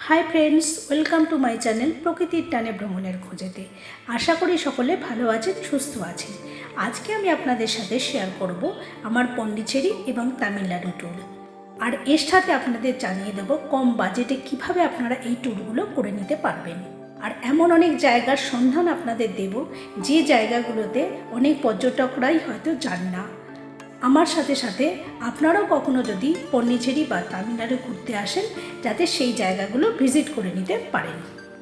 Hi friends, welcome to my channel প্রকৃতির টানে ভ্রমণের খোঁজেতে। আশা করি সকলে ভালো আছেন, সুস্থ আছেন। আজকে আমি আপনাদের সাথে শেয়ার করব আমার পন্ডিচেরি এবং তামিলনাড়ু ট্যুর। আর এর সাথে আপনাদের জানিয়ে দেব কম বাজেটে কিভাবে আপনারা এই ট্যুরগুলো করে নিতে পারবেন। আর এমন অনেক জায়গার সন্ধান আপনাদের দেব যে জায়গাগুলোতে অনেক পর্যটকরাই হয়তো যান না। আমার সাথে সাথে আপনারাও কখনো যদি পন্ডিচেরি বা তামিলনাড়ু ঘুরতে আসেন, যাতে সেই জায়গাগুলো ভিজিট করে নিতে পারেন।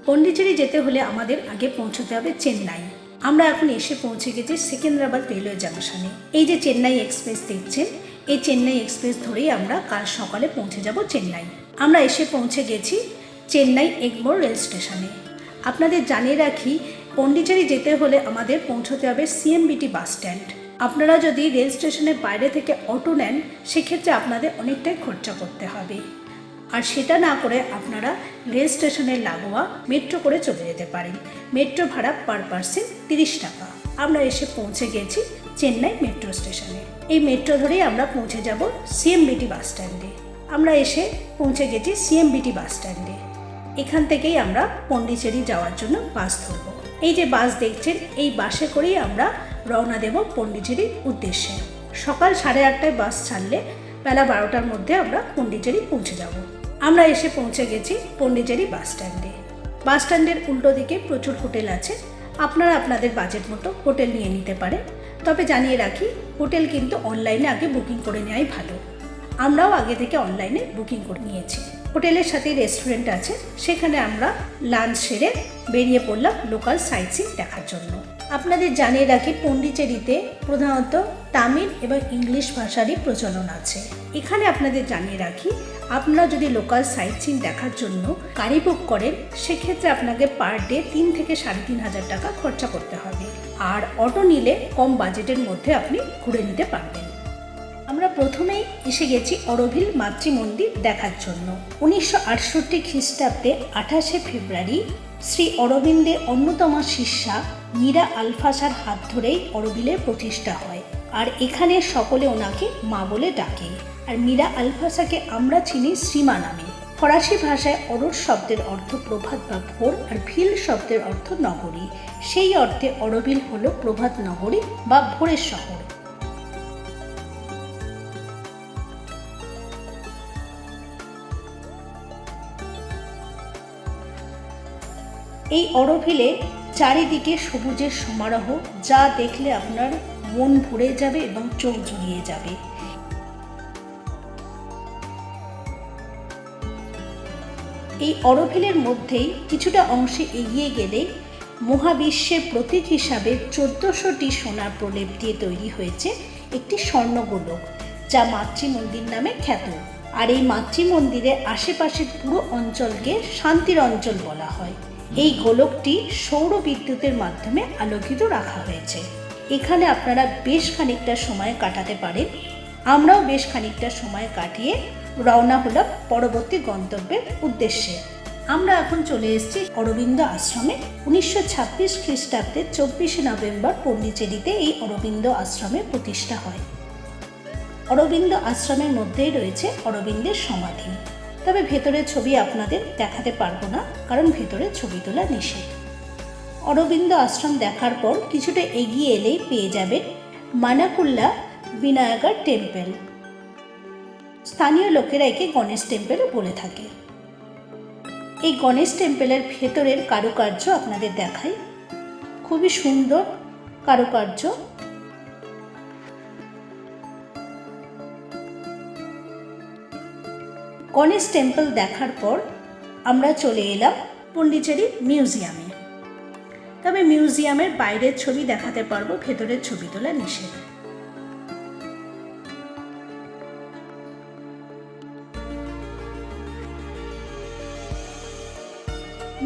পন্ডিচেরি যেতে হলে আমাদের আগে পৌঁছতে হবে চেন্নাই। আমরা এখন এসে পৌঁছে গেছি সেকেন্দ্রাবাদ রেলওয়ে জাংশনে। এই যে চেন্নাই এক্সপ্রেস দেখছেন, এই চেন্নাই এক্সপ্রেস ধরেই আমরা কাল সকালে পৌঁছে যাব চেন্নাই। আমরা এসে পৌঁছে গেছি চেন্নাই এগমোর রেল স্টেশনে। আপনাদের জানিয়ে রাখি, পন্ডিচেরি যেতে হলে আমাদের পৌঁছতে হবে সিএমবিটি বাস স্ট্যান্ড। আপনারা যদি রেল স্টেশনের বাইরে থেকে অটো নেন, সেক্ষেত্রে আপনাদের অনেকটাই খরচা করতে হবে। আর সেটা না করে আপনারা রেল স্টেশনের লাগোয়া মেট্রো করে চলে যেতে পারেন। মেট্রো ভাড়া পার পার্সন 30 টাকা। আমরা এসে পৌঁছে গেছি চেন্নাই মেট্রো স্টেশনে। এই মেট্রো ধরেই আমরা পৌঁছে যাব সিএমবিটি বাস স্ট্যান্ডে। আমরা এসে পৌঁছে গেছি সিএমবিটি বাস স্ট্যান্ডে। এখান থেকেই আমরা পন্ডিচেরি যাওয়ার জন্য বাস ধরব। এই যে বাস দেখছেন, এই বাসে করেই আমরা রওনা দেব পন্ডিচেরির উদ্দেশ্যে। সকাল 8:30টায় বাস ছাড়লে বেলা 12টার মধ্যে আমরা পন্ডিচেরি পৌঁছে যাব। আমরা এসে পৌঁছে গেছি পন্ডিচেরি বাস স্ট্যান্ডে। বাস স্ট্যান্ডের উল্টো দিকে প্রচুর হোটেল আছে। আপনারা আপনাদের বাজেট মতো হোটেল নিয়ে নিতে পারেন। তবে জানিয়ে রাখি, হোটেল কিন্তু অনলাইনে আগে বুকিং করে নেওয়াই ভালো। আমরাও আগে থেকে অনলাইনে বুকিং করে নিয়েছি। হোটেলের সাথে রেস্টুরেন্ট আছে, সেখানে আমরা লাঞ্চ সেরে বেরিয়ে পড়লাম লোকাল সাইটসিং দেখার জন্য। আপনাদের জানিয়ে রাখি, পন্ডিচেরিতে প্রধানত তামিল এবং ইংলিশ ভাষারই প্রচলন আছে। এখানে আপনাদের জানিয়ে রাখি, আপনারা যদি লোকাল সাইটসিং দেখার জন্য গাড়ি বুক করেন, সেক্ষেত্রে আপনাকে পার ডে 3 থেকে 3,500 টাকা খরচা করতে হবে। আর অটো নিলে কম বাজেটের মধ্যে আপনি ঘুরে নিতে পারবেন। আমরা প্রথমেই এসে গেছি অরোভিল মাতৃ মন্দির দেখার জন্য। 1968 খ্রিস্টাব্দে 28শে ফেব্রুয়ারি শ্রী অরবিন্দের অন্যতম শিষ্যা মীরা আলফাসার হাত ধরেই অরোভিলের প্রতিষ্ঠা হয়। আর এখানে সকলে ওনাকে মা বলে ডাকে। আর মীরা আলফাসাকে আমরা চিনি শ্রীমা নামে। ফরাসি ভাষায় অরোর শব্দের অর্থ প্রভাত বা ভোর, আর ভিল শব্দের অর্থ নগরী। সেই অর্থে অরোভিল হলো প্রভাত নগরী বা ভোরের শহর। এই অরোভিলে চারিদিকে সবুজের সমারোহ, যা দেখলে আপনার মন ভরে যাবে এবং চোখ জুড়িয়ে যাবে। এই অরোভিলের মধ্যেই কিছুটা অংশে এগিয়ে গেলে মহাবিশ্বের প্রতীক হিসাবে 1400টি সোনার প্রলেপ দিয়ে তৈরি হয়েছে একটি স্বর্ণগোলক, যা মাতৃমন্দির নামে খ্যাত। আর এই মাতৃমন্দিরের আশেপাশের পুরো অঞ্চলকে শান্তির অঞ্চল বলা হয়। এই গোলকটি সৌর বিদ্যুতের মাধ্যমে আলোকিত রাখা হয়েছে। এখানে আপনারা বেশ খানিকটা সময় কাটাতে পারেন। আমরাও বেশ খানিকটা সময় কাটিয়ে রওনা হলাম পরবর্তী গন্তব্যের উদ্দেশ্যে। আমরা এখন চলে এসেছি অরবিন্দ আশ্রমে। 1926 খ্রিস্টাব্দে 24শে নভেম্বর পন্ডিচেরিতে এই অরবিন্দ আশ্রমের প্রতিষ্ঠা হয়। অরবিন্দ আশ্রমের মধ্যেই রয়েছে অরবিন্দের সমাধি। তবে ভেতরের ছবি আপনাদের দেখাতে পারবো না, কারণ ভেতরে ছবি তোলা নিষেধ। অরবিন্দ আশ্রম দেখার পর কিছুটা এগিয়ে এলেই পেয়ে যাবেন মানাকুল্লা বিনায়কার টেম্পল। স্থানীয় লোকেরা একে গণেশ টেম্পলও বলে থাকে। এই গণেশ টেম্পলের ভেতরের কারুকার্য আপনাদের দেখাই। খুবই সুন্দর কারুকার্য। গণেশ টেম্পল দেখার পর আমরা চলে এলাম পন্ডিচেরি মিউজিয়ামে। তবে মিউজিয়ামের বাইরের ছবি দেখাতে পারবো, ভেতরের ছবি তোলা নিষেধ।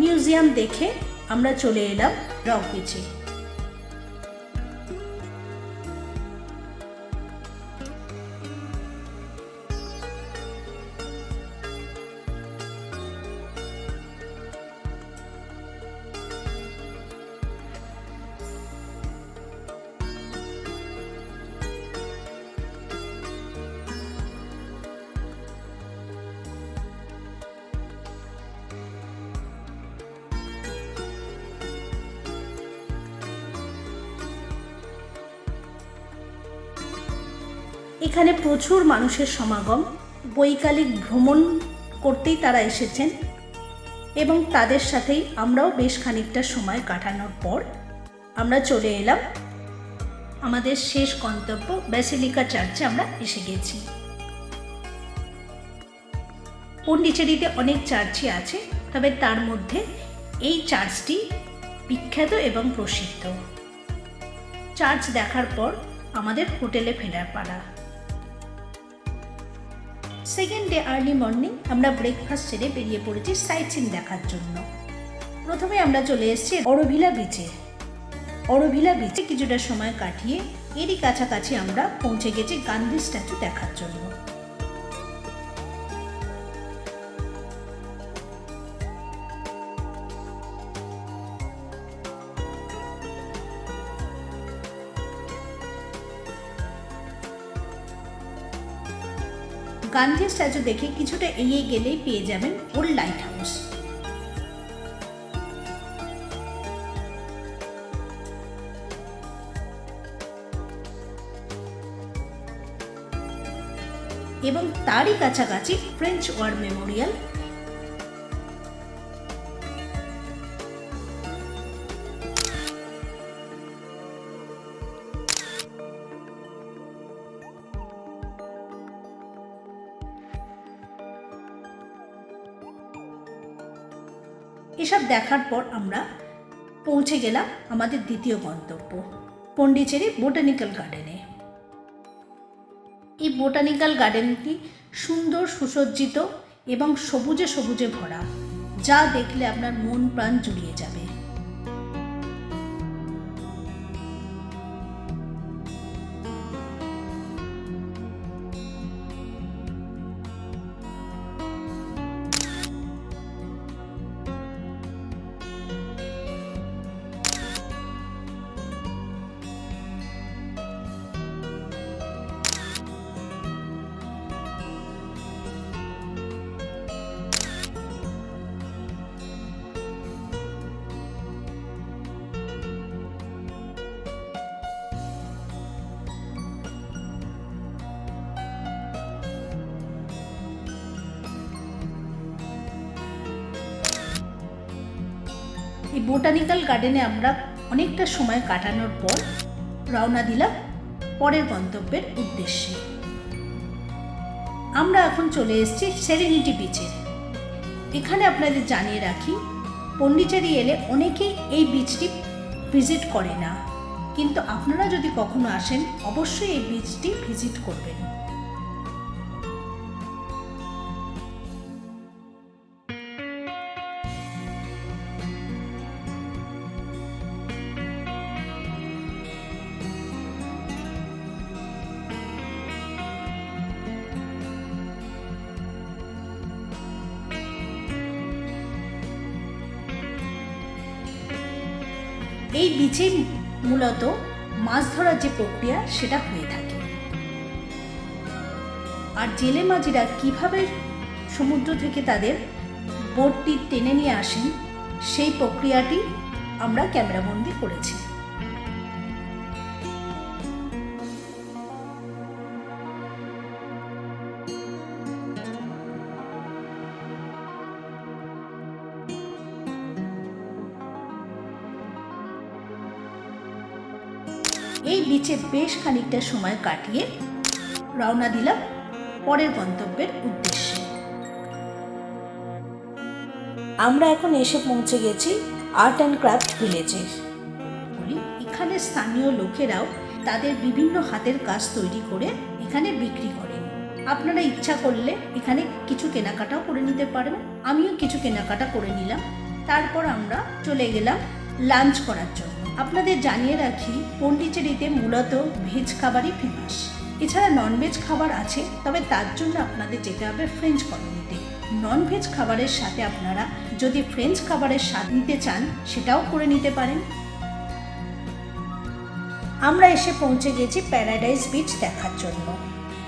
মিউজিয়াম দেখে আমরা চলে এলাম রক বিচে। এখানে প্রচুর মানুষের সমাগম, বৈকালিক ভ্রমণ করতেই তারা এসেছেন এবং তাদের সাথেই আমরাও বেশ খানিকটা সময় কাটানোর পর আমরা চলে এলাম আমাদের শেষ গন্তব্য ব্যাসিলিকা চার্চে আমরা এসে গেছি। পন্ডিচেরিতে অনেক চার্চই আছে, তবে তার মধ্যে এই চার্চটি বিখ্যাত এবং প্রসিদ্ধ। চার্চ দেখার পর আমাদের হোটেলে ফেরার পালা। সেকেন্ড ডে আর্লি মর্নিং আমরা ব্রেকফাস্ট সেরে বেরিয়ে পড়েছি সাইট সিন দেখার জন্য। প্রথমে আমরা চলে এসেছি অরোভিলা বিচে। অরোভিলা বিচে কিছুটা সময় কাটিয়ে এরই কাছাকাছি আমরা পৌঁছে গেছি গান্ধী স্ট্যাচু দেখার জন্য। গান্ধী স্ট্যাচু দেখে কিছুটা এগিয়ে গেলেই পেয়ে যাবেন ওল্ড লাইট হাউস। এবং তারই কাছাকাছি ফ্রেঞ্চ ওয়ার মেমোরিয়াল। এসব দেখার পর আমরা পৌঁছে গেলাম আমাদের দ্বিতীয় গন্তব্য পন্ডিচেরি বোটানিক্যাল গার্ডেনে। এই বোটানিক্যাল গার্ডেনটি সুন্দর, সুসজ্জিত এবং সবুজে সবুজে ভরা, যা দেখলে আপনার মন প্রাণ জুড়িয়ে যাবে। এই বোটানিক্যাল গার্ডেনে আমরা অনেকটা সময় কাটানোর পর রওনা দিলাম পরের গন্তব্যের উদ্দেশ্যে। আমরা এখন চলে এসেছি সেরেনিটি বিচে। এখানে আপনাদের জানিয়ে রাখি, পন্ডিচেরি এলে অনেকেই এই বিচটি ভিজিট করে না, কিন্তু আপনারা যদি কখনো আসেন অবশ্যই এই বিচটি ভিজিট করবেন। এই বিচে মূলত মাছ ধরার যে প্রক্রিয়া সেটা হয়ে থাকে, আর জেলে মাঝিরা কিভাবে সমুদ্র থেকে তাদের বোটটি টেনে নিয়ে আসেন সেই প্রক্রিয়াটি আমরা ক্যামেরাবন্দি করেছি। এই বিচে বেশ খানিকটা সময় কাটিয়ে রওনা দিলাম পরের গন্তব্যের উদ্দেশ্যে। আমরা এখন এসে পৌঁছে গেছি আর্ট অ্যান্ড ক্রাফট ভিলেজে। এখানে স্থানীয় লোকেরাও তাদের বিভিন্ন হাতের কাজ তৈরি করে এখানে বিক্রি করেন। আপনারা ইচ্ছা করলে এখানে কিছু কেনাকাটাও করে নিতে পারবেন। আমিও কিছু কেনাকাটা করে নিলাম। তারপর আমরা চলে গেলাম লাঞ্চ করার জন্য। আপনাদের জানিয়ে রাখি, পন্ডিচেরিতে মূলত ভেজ খাবারই ফেমাস। এছাড়া ননভেজ খাবার আছে, তবে তার জন্য আপনাদের যেতে হবে ফ্রেঞ্চ কলোনিতে। ননভেজ খাবারের সাথে আপনারা যদি ফ্রেঞ্চ খাবারের স্বাদ নিতে চান সেটাও করে নিতে পারেন। আমরা এসে পৌঁছে গেছি প্যারাডাইস বিচ দেখার জন্য।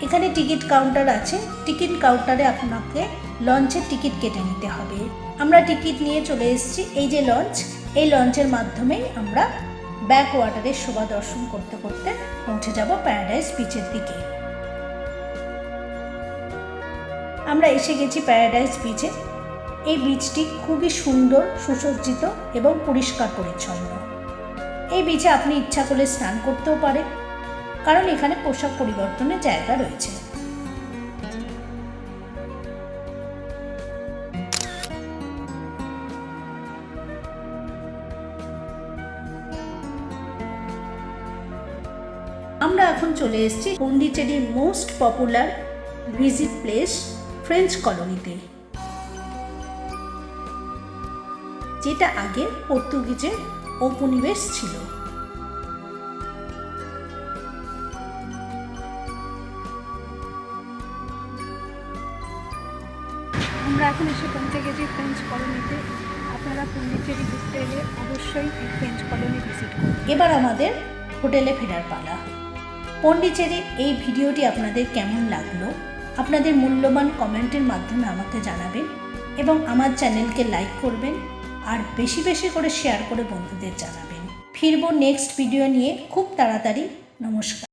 এখানে টিকিট কাউন্টার আছে। টিকিট কাউন্টারে আপনাকে লঞ্চের টিকিট কেটে নিতে হবে। আমরা টিকিট নিয়ে চলে এসেছি। এই যে লঞ্চ, এই লঞ্চের মাধ্যমেই আমরা ব্যাক ওয়াটারের শোভা দর্শন করতে করতে পৌঁছে যাব প্যারাডাইস বিচের দিকে। আমরা এসে গেছি প্যারাডাইস বিচে। এই বিচটি খুবই সুন্দর, সুসজ্জিত এবং পরিষ্কার পরিচ্ছন্ন। এই বিচে আপনি ইচ্ছা করলে স্নান করতেও পারেন, কারণ এখানে পোশাক পরিবর্তনের জায়গা রয়েছে। আমরা এখন চলে এসেছি পন্ডিচেরির most popular visit place French কলোনিতে, যেটা আগে পর্তুগিজের উপনিবেশ ছিল। আমরা এখন এসে পৌঁছে গেছি ফ্রেঞ্চ কলোনিতে। আপনারা পন্ডিচেরি ঘুরতে এলে অবশ্যই এই ফ্রেঞ্চ কলোনি ভিজিট করুন। এবার আমাদের হোটেলে ফেরার পালা। পন্ডিচেরির এই ভিডিওটি আপনাদের কেমন লাগলো আপনাদের মূল্যবান কমেন্টের মাধ্যমে আমাকে জানাবেন এবং আমার চ্যানেলকে লাইক করবেন আর বেশি বেশি করে শেয়ার করে বন্ধুদের জানাবেন। ফিরবো নেক্সট ভিডিও নিয়ে খুব তাড়াতাড়ি। নমস্কার।